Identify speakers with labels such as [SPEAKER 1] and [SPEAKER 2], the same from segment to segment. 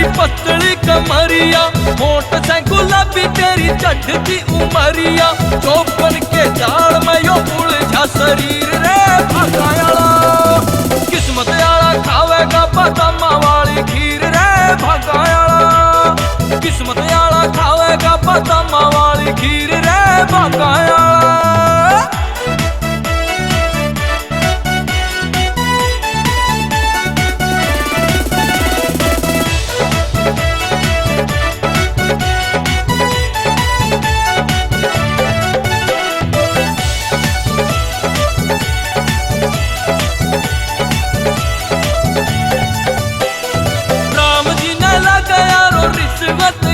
[SPEAKER 1] तेरी पतली कमरिया, होठ से गुलाबी तेरी चढ़ती उमरिया, चौपन के जाल में यो उलझा शरीर रे भगायाला। किस्मत आला खावेगा बादामा वाली खीर रे भगायाला। किस्मत आला खावेगा बादामा वाली खीर रे भगायाला।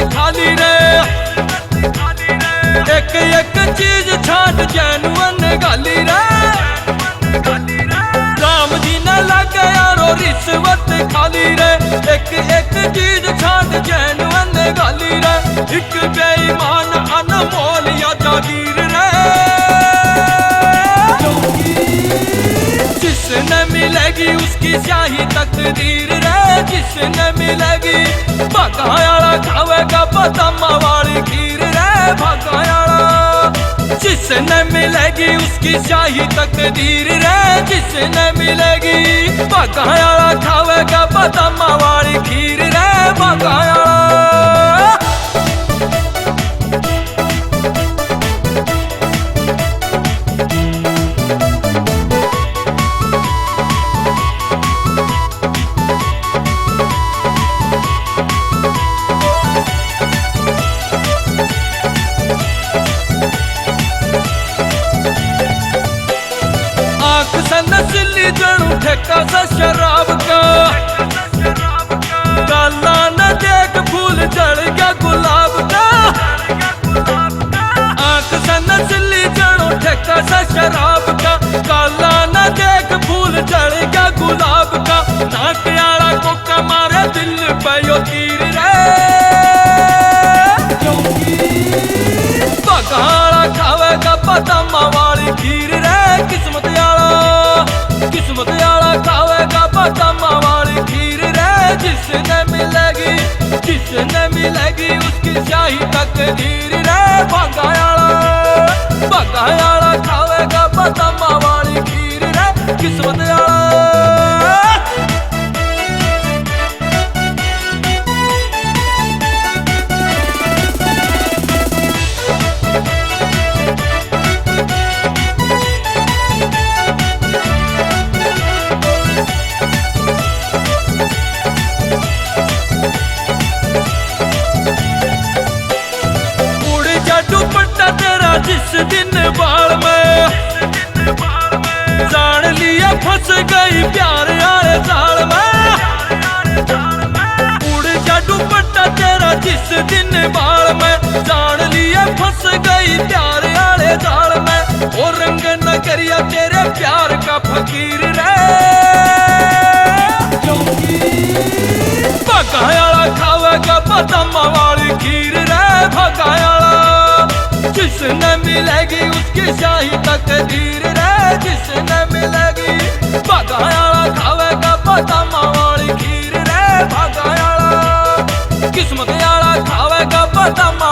[SPEAKER 1] खाली रे एक एक चीज छाट जैनुअन गाली रे। राम जी ने लगे यारो रिश्वत खाली रे, एक एक चीज छाट जैनुअन गाली रे। एक बेईमान अनमोल या जागीर रे, जिसने मिलेगी उसकी स्याही तकदीर रे, जिसने मिलेगी। भगायाला खावेगा बादामा वाली खीर रे भगायाला। जिसने मिलेगी उसकी स्याही तकदीर रे, जिसने मिलेगी। भगायाला खावेगा बादामा वाली खीर रे भगायाला। नस्ली जणू ठेका सा शराब का, काला न देख फूल जड़ गया गुलाब का। आंख सा नस्ली जणू ठेका सा शराब का, काला न देख फूल जड़ गया गुलाब का। नाक आला को कमारे दिल पे यो तीर रे, भगायाला खावेगा बादामा वाली खीर रे। किस्मत किस्मत आला खावेगा बादामा वाली खीर रे, जिसने मिलेगी। जिसने मिलेगी उसकी स्याही तकदीर रे भगायाला। भगायाला खावेगा बादामा वाली खीर रे किस्मत आला। जिस दिन बाल में जान लिया फंस गई प्यार आले जाल में। उड़ जा दुपट्टा तेरा जिस दिन बाल में, जान लिया फंस गई प्यार आले जाल में। और रंग न करिया तेरे प्यार का फकीर रे, भगायाला खावेगा बादामा वाली खीर रे भगायाला। जिसने मिलेगी उसकी स्याही तकदीर रे, जिसने मिलेगी। भगायाला खावेगा बादामा वाली खीर रे भगायाला। किस्मत आला खावेगा बादामा